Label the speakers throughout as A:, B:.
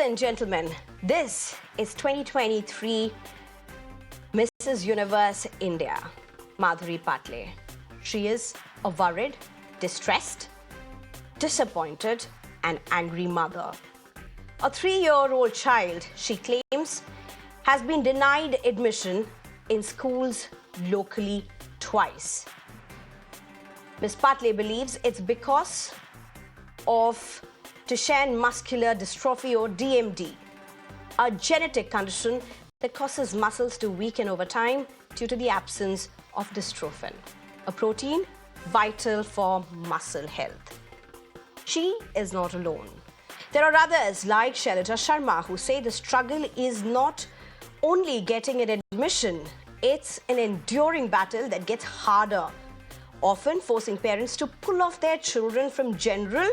A: and gentlemen, this is 2023 Mrs. Universe India, Madhuri Patle. She is a worried, distressed, disappointed and angry mother. A 3-year-old child, she claims, has been denied admission in schools locally twice. Ms. Patle believes it's because of Duchenne muscular dystrophy or DMD, a genetic condition that causes muscles to weaken over time due to the absence of dystrophin, a protein vital for muscle health. She is not alone. There are others like Shailaja Sharma who say the struggle is not only getting an admission, it's an enduring battle that gets harder, often forcing parents to pull off their children from general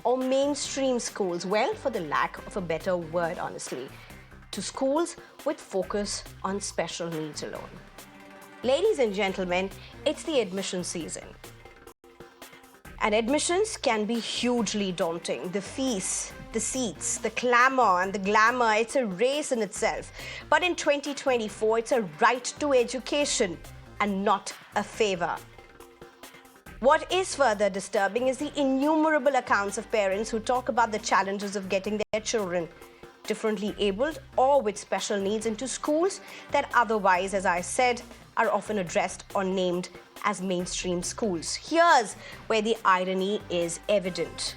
A: or mainstream schools, well, for the lack of a better word, honestly, to schools with focus on special needs alone. Ladies and gentlemen, it's the admission season. And admissions can be hugely daunting. The fees, the seats, the clamor and the glamour, it's a race in itself. But in 2024, it's a right to education and not a favor. What is further disturbing is the innumerable accounts of parents who talk about the challenges of getting their children, differently abled or with special needs, into schools that otherwise, as I said, are often addressed or named as mainstream schools. Here's where the irony is evident.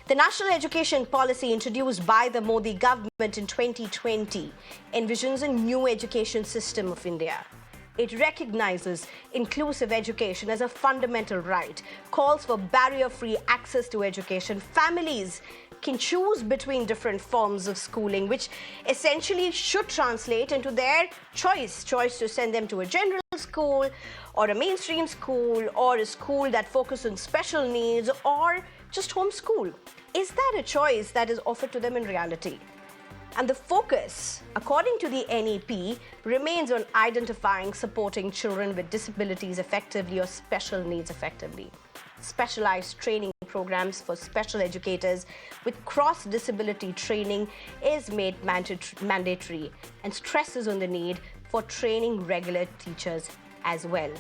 A: The National Education Policy introduced by the Modi government in 2020 envisions a new education system of India. It recognizes inclusive education as a fundamental right, calls for barrier-free access to education. Families can choose between different forms of schooling, which essentially should translate into their choice to send them to a general school or a mainstream school or a school that focuses on special needs or just homeschool. Is that a choice that is offered to them in reality? And the focus, according to the NEP, remains on identifying, supporting children with disabilities effectively or special needs effectively. Specialized training programs for special educators with cross-disability training is made mandatory and stresses on the need for training regular teachers as well.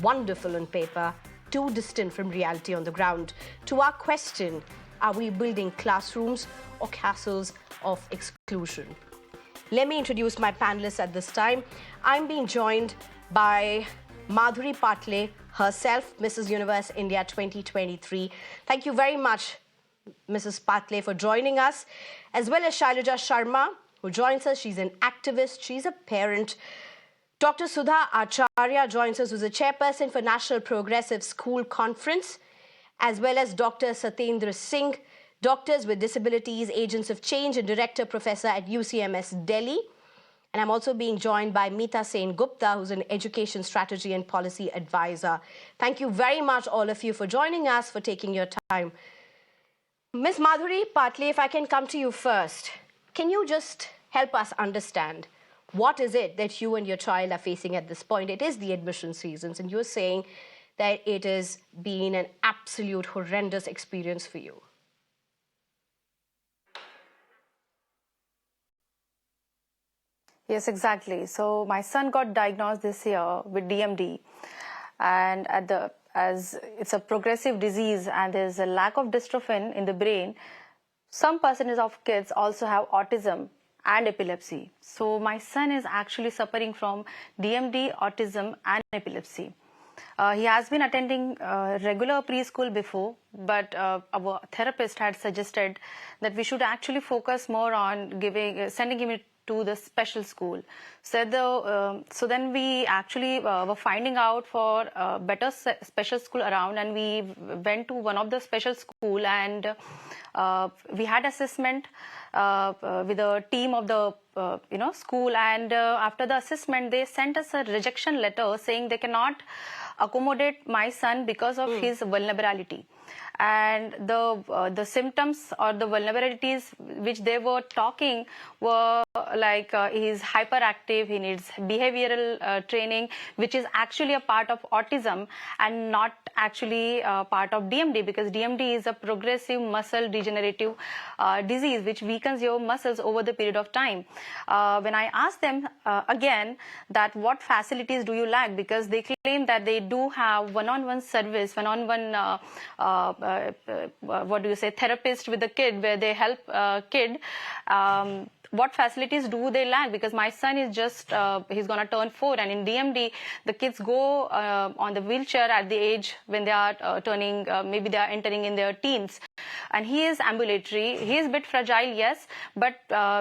A: Wonderful on paper, too distant from reality on the ground. To our question, are we building classrooms or castles of exclusion? Let me introduce my panelists at this time. I'm being joined by Madhuri Patle herself, Mrs. Universe India 2023. Thank you very much, Mrs. Patle, for joining us, as well as Shailaja Sharma, who joins us. She's an activist, she's a parent. Dr. Sudha Acharya joins us, who's a chairperson for National Progressive School Conference, as well as Dr. Satendra Singh, Doctors with Disabilities, Agents of Change and Director Professor at UCMS Delhi. And I'm also being joined by Meeta Sen Gupta, who's an Education Strategy and Policy Advisor. Thank you very much, all of you, for joining us, for taking your time. Ms. Madhuri Patle, if I can come to you first, can you just help us understand what is it that you and your child are facing at this point? It is the admission seasons, and you're saying that it has been an absolute horrendous experience for you.
B: Yes, exactly. So my son got diagnosed this year with DMD, and as it's a progressive disease and there's a lack of dystrophin in the brain, some percentage of kids also have autism and epilepsy. So my son is actually suffering from DMD, autism and epilepsy. He has been attending regular preschool before, but our therapist had suggested that we should actually focus more on sending him to the special school. So then we actually were finding out for a better special school around, and we went to one of the special school, and we had assessment with a team of the school, and after the assessment they sent us a rejection letter saying they cannot accommodate my son because of his vulnerability. And the symptoms or the vulnerabilities which they were talking were he's hyperactive, he needs behavioral training, which is actually a part of autism and not actually part of DMD, because DMD is a progressive muscle degenerative disease which weakens your muscles over the period of time. When I asked them again that what facilities do you lack, because they claim that they do have one-on-one service, one-on-one therapist with the kid, where they help kid. What facilities do they lack? Because my son is just, he's going to turn 4, and in DMD, the kids go on the wheelchair at the age when they are turning, maybe they are entering in their teens. And he is ambulatory. He is a bit fragile, yes, but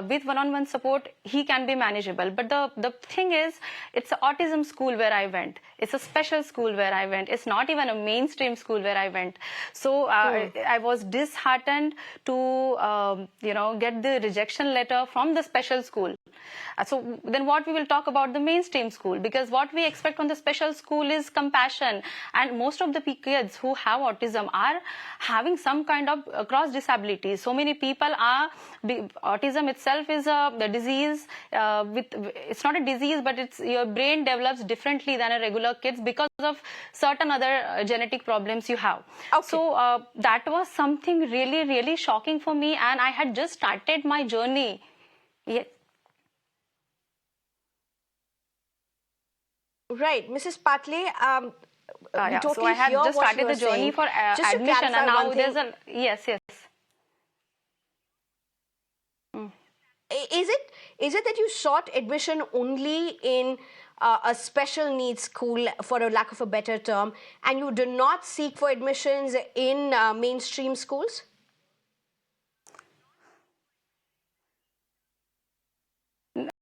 B: with one-on-one support, he can be manageable. But the thing is, it's an autism school where I went. It's a special school where I went. It's not even a mainstream school where I went. So I was disheartened to, get the rejection letter from the special school. So then what we will talk about the mainstream school, because what we expect from the special school is compassion, and most of the kids who have autism are having some kind of cross disability. So many people are, autism itself is the disease, it's not a disease, but it's your brain develops differently than a regular kids because of certain other genetic problems you have.
A: Okay.
B: So that was something really, really shocking for me, and I had just started my journey. Yeah.
A: Right, Mrs. Patle, we totally
B: so I had
A: hear
B: just
A: what
B: started
A: you
B: the
A: are
B: journey
A: saying.
B: for
A: Just to
B: admission, and
A: clarify
B: now
A: one
B: there's
A: thing,
B: a yes.
A: Is it that you sought admission only in a special needs school, for a lack of a better term, and you do not seek for admissions in mainstream schools?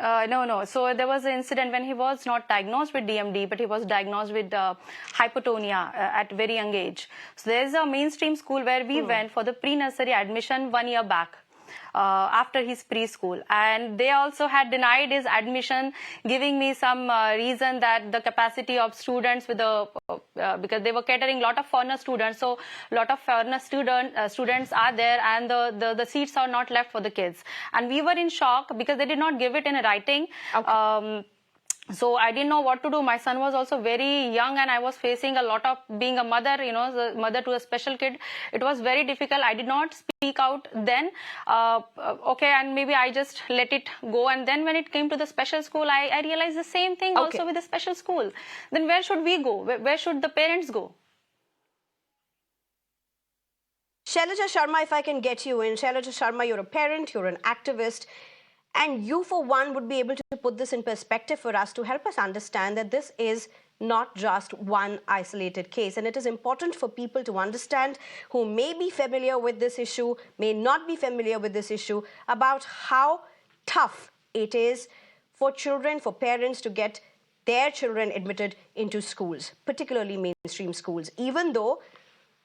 B: No. So there was an incident when he was not diagnosed with DMD, but he was diagnosed with hypotonia at very young age. So there's a mainstream school where we went for the pre-nursery admission 1 year back. After his preschool, and they also had denied his admission, giving me some reason that the capacity of students with the because they were catering a lot of foreigner students, so a lot of foreigner students are there, and the seats are not left for the kids, and we were in shock because they did not give it in writing. Okay. So I didn't know what to do. My son was also very young, and I was facing a lot of being a mother, the mother to a special kid. It was very difficult. I did not speak out then. Okay, and maybe I just let it go. And then when it came to the special school, I realized the same thing also with the special school. Then where should we go? Where should the parents go?
A: Shailaja Sharma, if I can get you in. Shailaja Sharma, you're a parent, you're an activist, and you, for one, would be able to put this in perspective for us to help us understand that this is not just one isolated case. And it is important for people to understand, who may be familiar with this issue, may not be familiar with this issue, about how tough it is for children, for parents to get their children admitted into schools, particularly mainstream schools, even though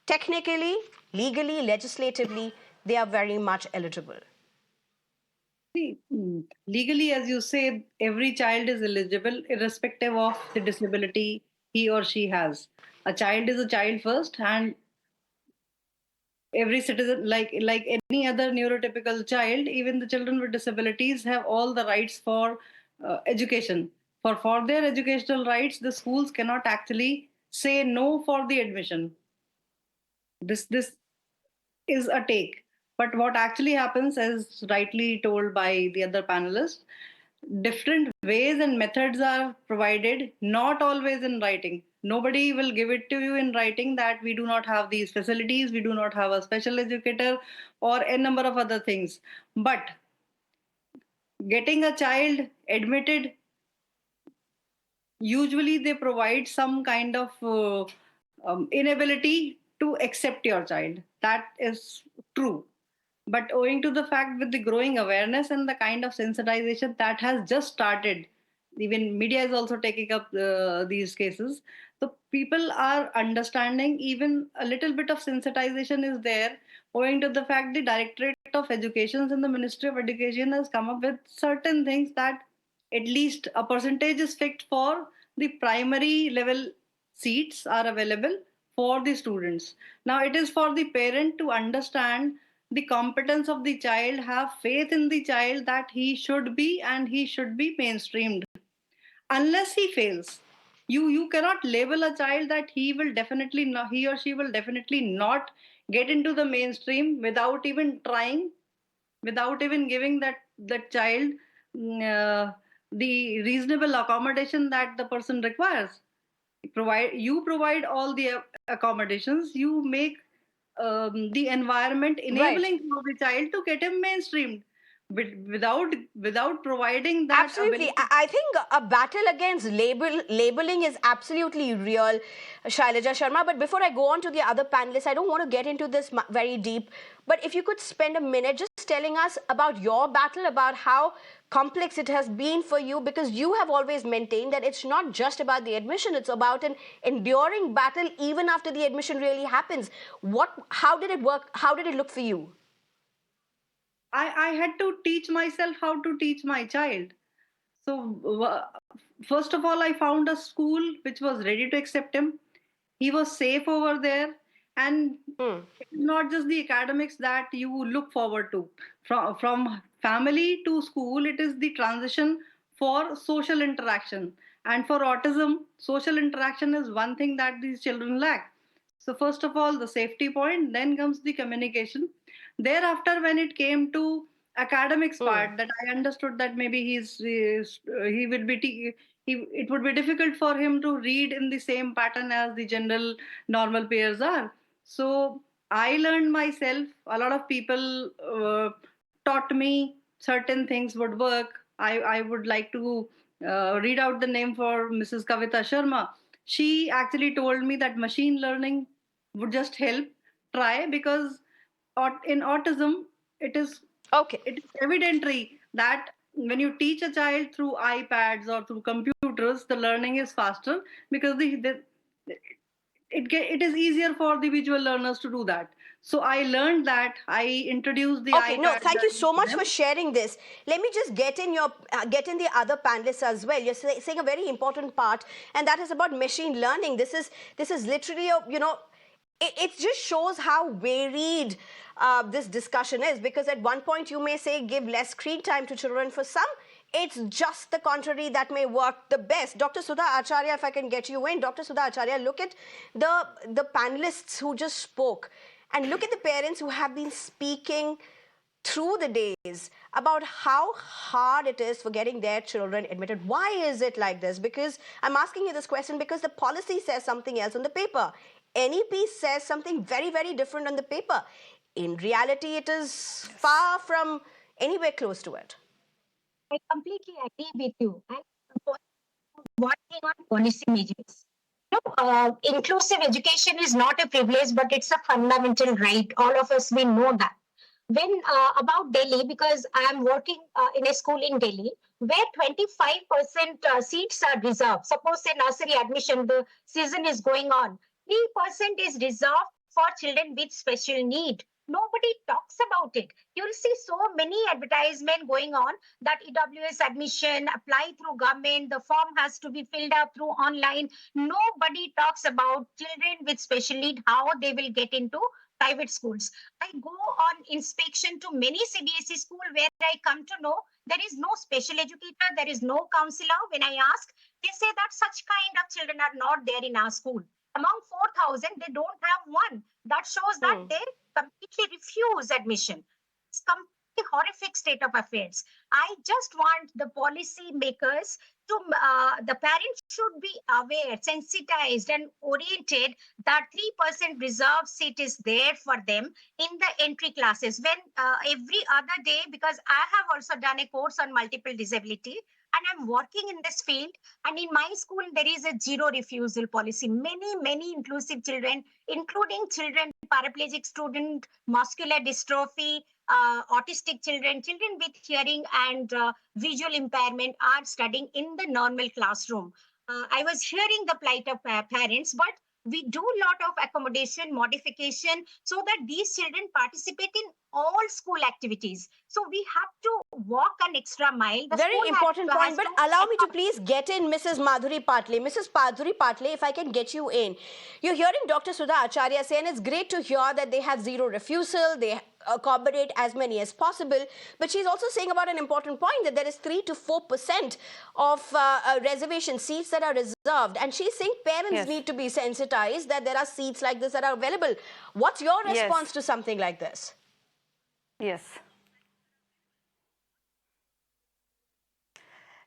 A: technically, legally, legislatively, they are very much eligible.
C: See, legally, as you say, every child is eligible irrespective of the disability he or she has. A child is a child first, and every citizen, like any other neurotypical child, even the children with disabilities have all the rights for education. For their educational rights, the schools cannot actually say no for the admission. This is a take. But what actually happens, as rightly told by the other panelists, different ways and methods are provided, not always in writing. Nobody will give it to you in writing that we do not have these facilities, we do not have a special educator, or a number of other things. But getting a child admitted, usually they provide some kind of inability to accept your child. That is true. But owing to the fact, with the growing awareness and the kind of sensitization that has just started, even media is also taking up these cases. So people are understanding, even a little bit of sensitization is there, owing to the fact the Directorate of Education and the Ministry of Education has come up with certain things that at least a percentage is fixed for the primary level seats are available for the students. Now it is for the parent to understand the competence of the child, have faith in the child that he should be and he should be mainstreamed. Unless he fails, you cannot label a child that he or she will definitely not get into the mainstream without even trying, without even giving that child the reasonable accommodation that the person requires. Provide all the accommodations, you make the environment
A: Right.
C: enabling for the child to get him mainstreamed. But without providing that
A: Absolutely.
C: ability.
A: I think a battle against labeling is absolutely real, Shailaja Sharma. But before I go on to the other panelists, I don't want to get into this very deep. But if you could spend a minute just telling us about your battle, about how complex it has been for you, because you have always maintained that it's not just about the admission, it's about an enduring battle even after the admission really happens. How did it work? How did it look for you?
C: I had to teach myself how to teach my child. So, first of all, I found a school which was ready to accept him. He was safe over there. And
A: Hmm.
C: it's not just the academics that you look forward to. From family to school, it is the transition for social interaction. And for autism, social interaction is one thing that these children lack. So, first of all, the safety point, then comes the communication. Thereafter, when it came to academics
A: Hmm.
C: part, that I understood that maybe he will be it would be difficult for him to read in the same pattern as the general normal peers are. So I learned myself. A lot of people taught me certain things would work. I would like to read out the name for Mrs. Kavita Sharma. She actually told me that machine learning would just help. Try, because in autism, it is
A: Okay.
C: it is evidentary that when you teach a child through iPads or through computers, the learning is faster, because it is easier for the visual learners to do that. So I learned that. I introduced the
A: Okay, no,
C: iPad
A: thank you
C: learning
A: so
C: to
A: much
C: them.
A: for sharing this. Let me just get in the other panelists as well. You're saying a very important part, and that is about machine learning. This is literally it just shows how varied this discussion is. Because at one point you may say give less screen time to children. For some, it's just the contrary that may work the best. Dr. Sudha Acharya, if I can get you in. Dr. Sudha Acharya, look at the panelists who just spoke, and look at the parents who have been speaking through the days about how hard it is for getting their children admitted. Why is it like this? Because I'm asking you this question because the policy says something else on the paper. NEP says something very, very different on the paper. In reality, it is far from anywhere close to it.
D: I completely agree with you. And working on policy measures. Inclusive education is not a privilege, but it's a fundamental right. All of us, we know that. When about Delhi, because I am working in a school in Delhi, where 25% seats are reserved. Suppose a nursery admission, the season is going on. 3% is reserved for children with special need. Nobody talks about it. You'll see so many advertisement going on that EWS admission, apply through government, the form has to be filled up through online. Nobody talks about children with special need, how they will get into private schools. I go on inspection to many CBSE school where I come to know there is no special educator, there is no counselor. When I ask, they say that such kind of children are not there in our school. Among 4,000, they don't have one. That shows that
A: Hmm.
D: they completely refuse admission. It's completely horrific state of affairs. I just want the policy makers to, the parents should be aware, sensitized, and oriented that 3% reserved seat is there for them in the entry classes. When every other day, because I have also done a course on multiple disability and I'm working in this field, and in my school, there is a zero refusal policy. Many inclusive children, including children, paraplegic student, muscular dystrophy, autistic children, children with hearing and visual impairment are studying in the normal classroom. I was hearing the plight of parents, but we do a lot of accommodation, modification, so that these children participate in all school activities. So we have to walk an extra mile. The
A: Very
D: school
A: important point,
D: has
A: but
D: to
A: allow me to please get in Mrs. Madhuri Patle. Mrs. Madhuri Patle, if I can get you in. You're hearing Dr. Sudha Acharya say, and it's great to hear that they have zero refusal, they accommodate as many as possible. But she's also saying about an important point that there is 3 to 4% of reservation seats that are reserved. And she's saying parents need to be sensitized that there are seats like this that are available. What's your response to something like this?
B: Yes.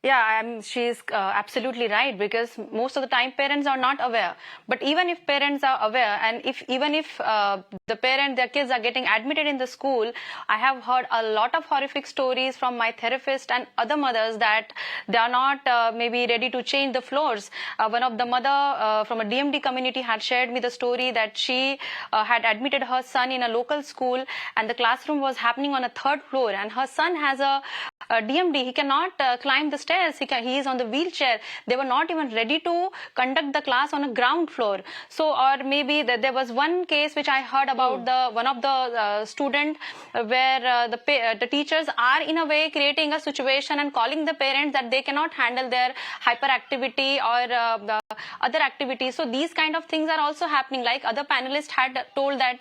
B: Yeah, she's absolutely right, because most of the time parents are not aware. But even if parents are aware, and even if their kids are getting admitted in the school, I have heard a lot of horrific stories from my therapist and other mothers that they are not maybe ready to change the floors. One of the mother from a DMD community had shared me the story that she had admitted her son in a local school, and the classroom was happening on a 3rd floor, and her son has a DMD. He cannot climb the stairs. He is on the wheelchair. They were not even ready to conduct the class on a ground floor. So, or maybe there was one case which I heard about one of the student where the teachers are in a way creating a situation and calling the parents that they cannot handle their hyperactivity or other activities. So these kind of things are also happening. Like other panelists had told that,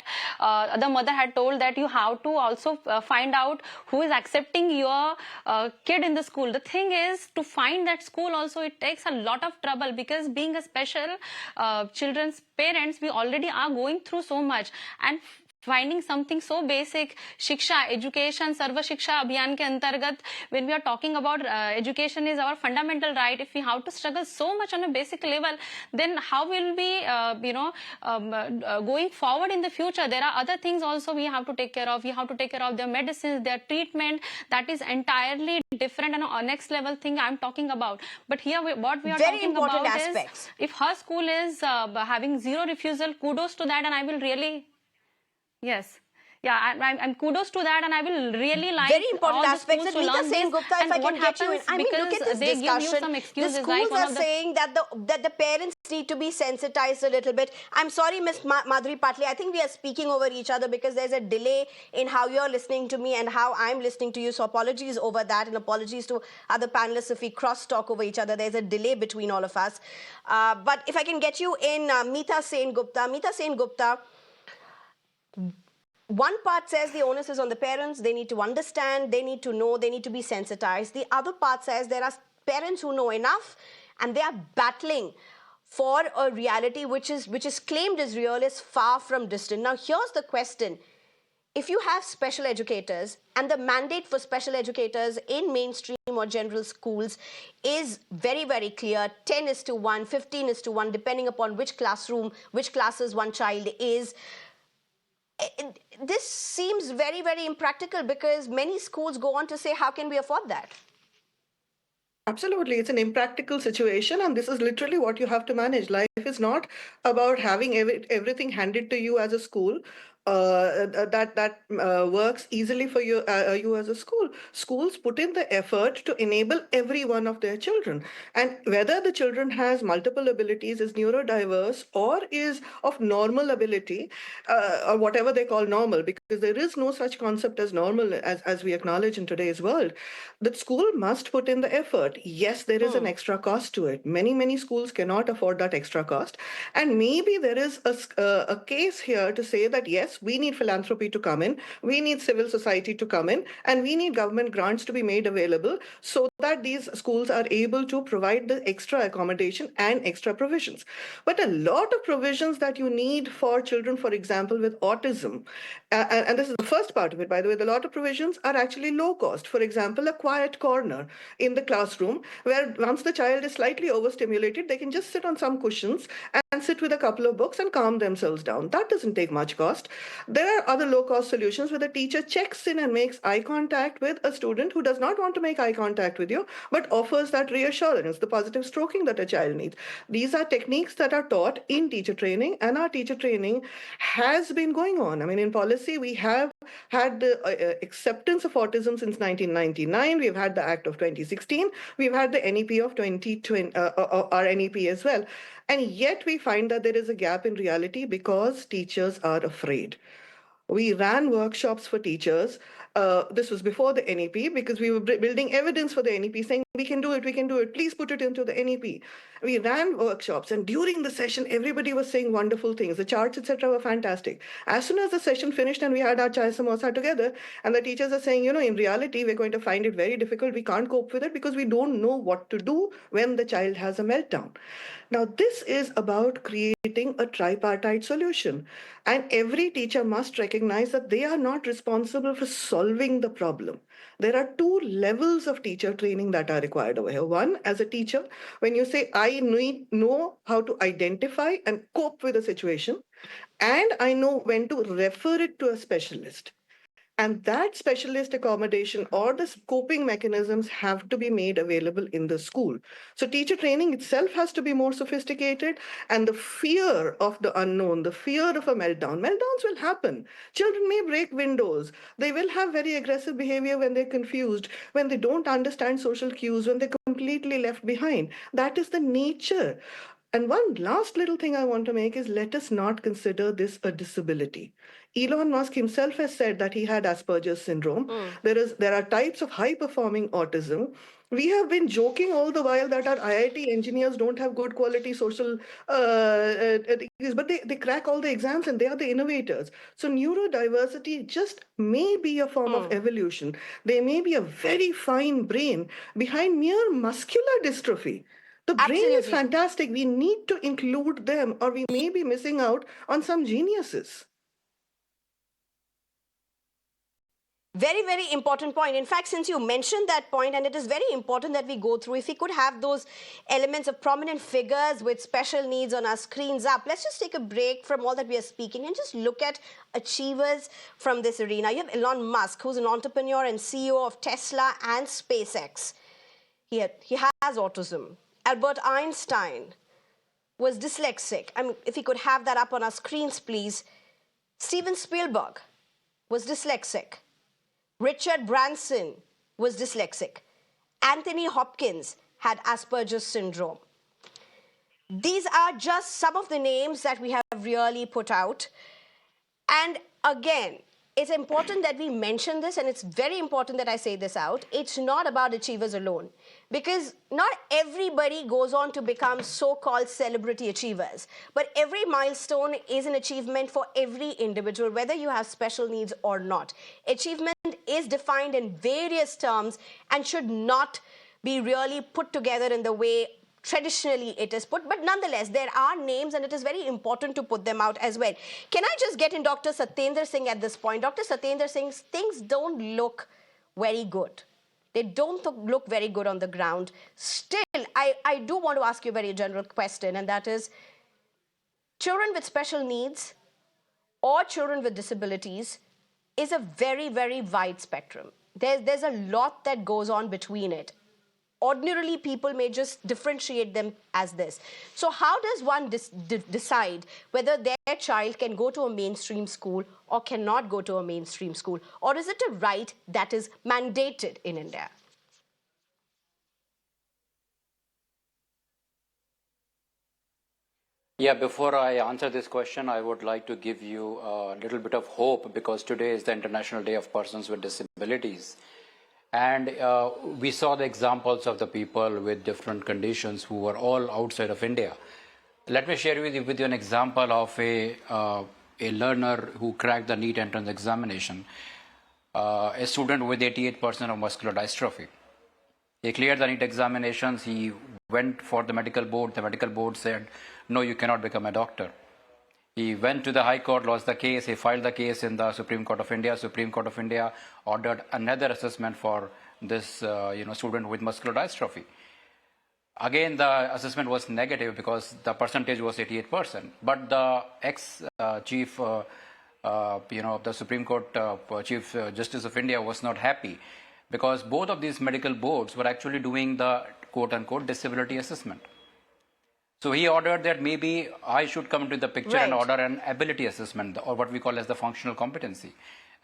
B: the mother had told that you have to also find out who is accepting your kid in the school. The thing is, to find that school also, it takes a lot of trouble, because being a special children's parents, we already are going through so much, and finding something so basic, Shiksha, education, Sarva Shiksha Abhiyan ke antargat, when we are talking about education is our fundamental right, if we have to struggle so much on a basic level, then how will we, going forward in the future? There are other things also we have to take care of. We have to take care of their medicines, their treatment. That is entirely different and a next level thing I'm talking about. But here, what we are
A: Very
B: talking
A: important
B: about
A: aspects.
B: is, if her school is having zero refusal, kudos to that, and I will really... Yes. Yeah, I'm kudos to that, and I will really like
A: very important
B: all
A: aspects.
B: the
A: And
B: schools to
A: Meeta
B: learn
A: Sen
B: this.
A: Gupta, if
B: And
A: I
B: what
A: can get you in,
B: happens,
A: I mean, look at
B: because
A: this
B: they give you
A: discussion.
B: some
A: The
B: excuses,
A: schools
B: like one
A: are
B: of the...
A: saying that the parents need to be sensitized a little bit. I'm sorry, Miss Madhuri Patle, I think we are speaking over each other because there's a delay in how you're listening to me and how I'm listening to you. So apologies over that, and apologies to other panelists if we cross-talk over each other. There's a delay between all of us. But if I can get you in, Meeta Sen Gupta. Meeta Sen Gupta, one part says the onus is on the parents. They need to understand, they need to know, they need to be sensitized. The other part says there are parents who know enough and they are battling for a reality which is claimed as real, is far from distant. Now, here's the question. If you have special educators, and the mandate for special educators in mainstream or general schools is very, very clear, 10:1, 15:1, depending upon which classroom, which classes one child is, this seems very, very impractical, because many schools go on to say, how can we afford that?
E: Absolutely. It's an impractical situation, and this is literally what you have to manage. Life is not about having everything handed to you as a school. That works easily for you as a school. Schools put in the effort to enable every one of their children, and whether the children has multiple abilities, is neurodiverse, or is of normal ability, or whatever they call normal, because there is no such concept as normal as we acknowledge in today's world. The school must put in the effort. Yes, there is an extra cost to it. Many schools cannot afford that extra cost, and maybe there is a case here to say that yes, we need philanthropy to come in, we need civil society to come in, and we need government grants to be made available so that these schools are able to provide the extra accommodation and extra provisions. But a lot of provisions that you need for children, for example, with autism, and this is the first part of it, by the way, the lot of provisions are actually low cost. For example, a quiet corner in the classroom where once the child is slightly overstimulated, they can just sit on some cushions and sit with a couple of books and calm themselves down. That doesn't take much cost. There are other low-cost solutions where the teacher checks in and makes eye contact with a student who does not want to make eye contact with you, but offers that reassurance, the positive stroking that a child needs. These are techniques that are taught in teacher training, and our teacher training has been going on. I mean, in policy, we have had the acceptance of autism since 1999. We've had the Act of 2016. We've had the NEP of 2020, our NEP as well. And yet we find that there is a gap in reality because teachers are afraid. We ran workshops for teachers. This was before the NEP, because we were building evidence for the NEP, saying we can do it. Please put it into the NEP. We ran workshops, and during the session, everybody was saying wonderful things. The charts, etc., were fantastic. As soon as the session finished and we had our chai samosa together, and the teachers are saying, in reality, we're going to find it very difficult. We can't cope with it because we don't know what to do when the child has a meltdown. Now, this is about creating a tripartite solution. And every teacher must recognize that they are not responsible for solving the problem. There are two levels of teacher training that are required over here. One, as a teacher, when you say, I know how to identify and cope with a situation, and I know when to refer it to a specialist. And that specialist accommodation or the coping mechanisms have to be made available in the school. So teacher training itself has to be more sophisticated, and the fear of the unknown, the fear of a meltdown. Meltdowns will happen. Children may break windows. They will have very aggressive behavior when they're confused, when they don't understand social cues, when they're completely left behind. That is the nature. And one last little thing I want to make is, let us not consider this a disability. Elon Musk himself has said that he had Asperger's syndrome. There are types of high-performing autism. We have been joking all the while that our IIT engineers don't have good quality social degrees, but they crack all the exams and they are the innovators. So neurodiversity just may be a form of evolution. There may be a very fine brain behind mere muscular dystrophy. The brain is fantastic. We need to include them, or we may be missing out on some geniuses.
A: Very, very important point. In fact, since you mentioned that point, and it is very important that we go through, if we could have those elements of prominent figures with special needs on our screens up, let's just take a break from all that we are speaking and just look at achievers from this arena. You have Elon Musk, who's an entrepreneur and CEO of Tesla and SpaceX. He has autism. Albert Einstein was dyslexic. I mean, if we could have that up on our screens, please. Steven Spielberg was dyslexic. Richard Branson was dyslexic. Anthony Hopkins had Asperger's syndrome. These are just some of the names that we have really put out. And again, it's important that we mention this, and it's very important that I say this out. It's not about achievers alone, because not everybody goes on to become so-called celebrity achievers. But every milestone is an achievement for every individual, whether you have special needs or not. Achievement is defined in various terms and should not be really put together in the way traditionally it is put, but nonetheless, there are names and it is very important to put them out as well. Can I just get in Dr. Satyendra Singh at this point? Dr. Satyendra Singh, things don't look very good. They don't look very good on the ground. Still, I do want to ask you a very general question, and that is, children with special needs or children with disabilities is a very, very wide spectrum. There's a lot that goes on between it. Ordinarily, people may just differentiate them as this. So how does one decide whether their child can go to a mainstream school or cannot go to a mainstream school? Or is it a right that is mandated in India?
F: Yeah, before I answer this question, I would like to give you a little bit of hope, because today is the International Day of Persons with Disabilities. And we saw the examples of the people with different conditions who were all outside of India. Let me share with you an example of a learner who cracked the NEET entrance examination, a student with 88% of muscular dystrophy. He cleared the NEET examinations. He went for the medical board. The medical board said, no, you cannot become a doctor. He went to the High Court, lost the case. He filed the case in the Supreme Court of India. Supreme Court of India ordered another assessment for this student with muscular dystrophy. Again, the assessment was negative because the percentage was 88%. But the ex-chief of the Supreme Court, Chief Justice of India, was not happy, because both of these medical boards were actually doing the quote-unquote disability assessment. So he ordered that maybe I should come into the picture and order an ability assessment, or what we call as the functional competency.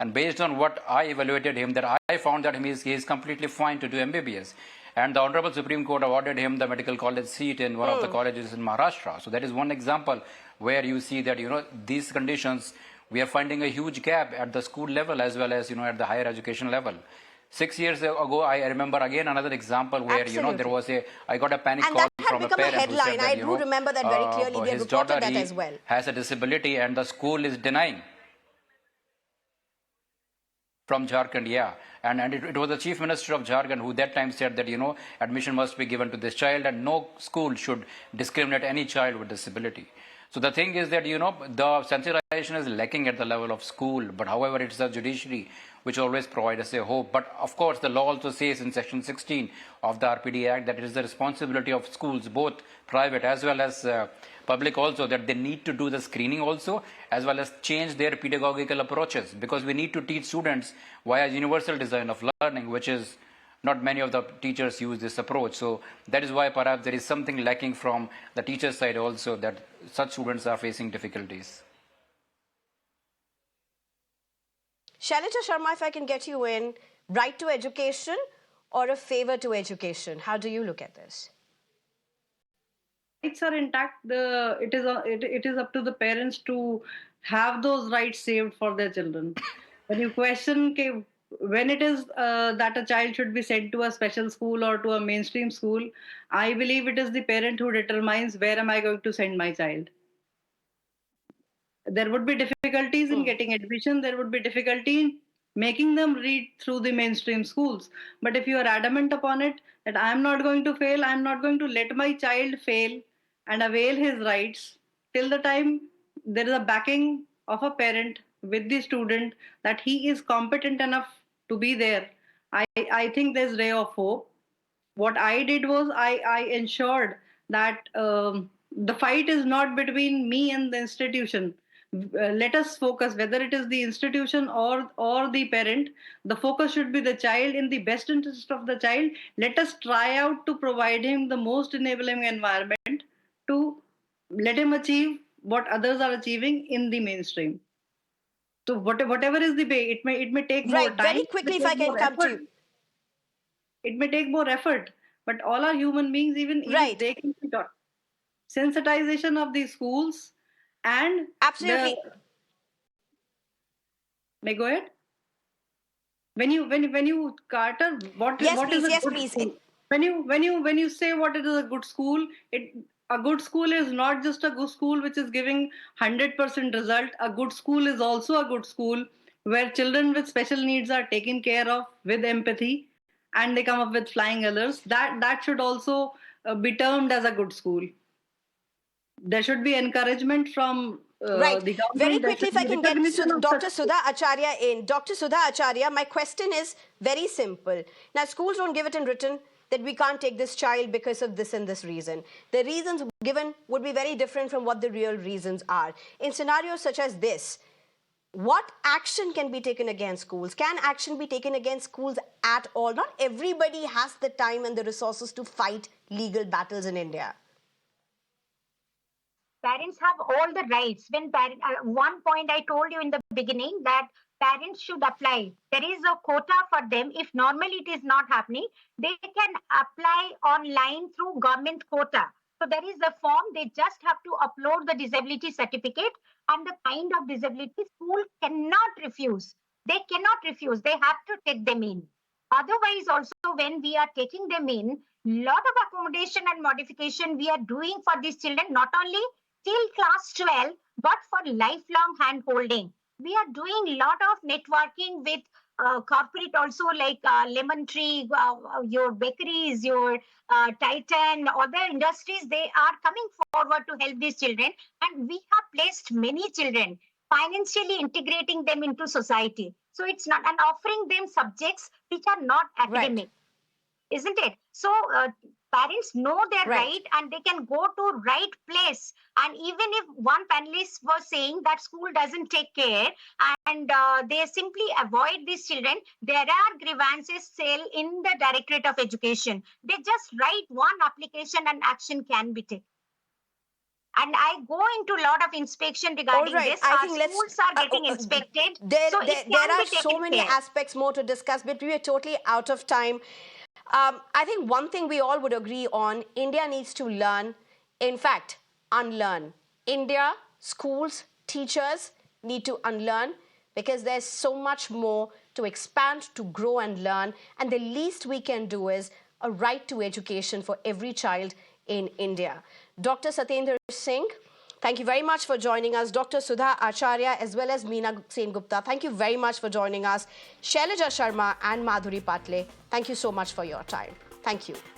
F: And based on what I evaluated him, that I found that he is completely fine to do MBBS. And the Honorable Supreme Court awarded him the medical college seat in one of the colleges in Maharashtra. So that is one example where you see that, these conditions, we are finding a huge gap at the school level as well as, at the higher education level. 6 years ago, I remember again another example where,
A: Absolutely.
F: I got a panic
A: And
F: call
A: that had
F: from a
A: become a
F: parent who
A: headline.
F: said that,
A: I do remember that very clearly. We had
F: his
A: reported
F: daughter,
A: that
F: he
A: as well.
F: has a disability and the school is denying. From Jharkhand, yeah. And it was the Chief Minister of Jharkhand who that time said that, admission must be given to this child and no school should discriminate any child with disability. So the thing is that, the sensitization is lacking at the level of school, but however, it's the judiciary which always provides us a hope. But of course, the law also says in Section 16 of the RPD Act that it is the responsibility of schools, both private as well as public also, that they need to do the screening also, as well as change their pedagogical approaches, because we need to teach students via universal design of learning, which is not many of the teachers use this approach. So that is why perhaps there is something lacking from the teacher side also, that such students are facing difficulties.
A: Shailija Sharma, if I can get you in, right to education or a favor to education? How do you look at this?
C: Rights are intact. It is up to the parents to have those rights saved for their children. When you question when it is that a child should be sent to a special school or to a mainstream school, I believe it is the parent who determines where am I going to send my child. There would be difficulties in getting admission. There would be difficulty in making them read through the mainstream schools. But if you are adamant upon it, that I'm not going to fail, I'm not going to let my child fail and avail his rights till the time there is a backing of a parent with the student that he is competent enough to be there, I think there's ray of hope. What I did was I ensured that the fight is not between me and the institution. Let us focus, whether it is the institution or the parent. The focus should be the child, in the best interest of the child. Let us try out to provide him the most enabling environment to let him achieve what others are achieving in the mainstream. So whatever is the way, it may take more
A: Right,
C: time,
A: very
C: it may
A: quickly, if I
C: take
A: can
C: more
A: come to
C: effort.
A: you.
C: It may take more effort, but all are human beings. Even
A: Right.
C: they can be taught. Sensitization of the schools and
A: Absolutely.
C: May go ahead. When you Carter, what
A: Yes,
C: what is
A: please.
C: a
A: Yes,
C: good
A: please.
C: school? When you say what is a good school, a good school is not just a good school which is giving 100% result. A good school is also a good school where children with special needs are taken care of with empathy, and they come up with flying colors. That should also be termed as a good school. There should be encouragement from
A: Right.
C: the
A: Very
C: government. There
A: quickly,
C: should
A: if I
C: be
A: can get
C: recognition of such.
A: Dr. Sudha Acharya in. Dr. Sudha Acharya, my question is very simple. Now, schools don't give it in written that we can't take this child because of this and this reason. The reasons given would be very different from what the real reasons are. In scenarios such as this, what action can be taken against schools? Can action be taken against schools at all? Not everybody has the time and the resources to fight legal battles in India.
D: Parents have all the rights. One point I told you in the beginning that parents should apply. There is a quota for them. If normally it is not happening, they can apply online through government quota. So there is a form. They just have to upload the disability certificate and the kind of disability school cannot refuse. They cannot refuse. They have to take them in. Otherwise, also when we are taking them in, lot of accommodation and modification we are doing for these children, not only till class 12, but for lifelong hand holding. We are doing lot of networking with corporate also, like Lemon Tree, your bakeries, your Titan, other industries. They are coming forward to help these children. And we have placed many children, financially integrating them into society. So it's not, and offering them subjects which are not
A: Right.
D: academic, isn't it? So parents know their right and they can go to right place. And even if one panelist was saying that school doesn't take care and they simply avoid these children, there are grievances cell in the Directorate of Education. They just write one application and action can be taken. And I go into a lot of inspection regarding this.
A: I
D: Our
A: think
D: schools are getting inspected.
A: There
D: Can
A: are
D: be
A: so
D: taken
A: many
D: care.
A: aspects more to discuss, but we are totally out of time. I think one thing we all would agree on, India needs to learn, in fact, unlearn. India, schools, teachers need to unlearn because there's so much more to expand, to grow and learn, and the least we can do is a right to education for every child in India. Dr. Satyendra Singh, thank you very much for joining us. Dr. Sudha Acharya as well as Meena Sen Gupta, thank you very much for joining us. Shailaja Sharma and Madhuri Patle, thank you so much for your time. Thank you.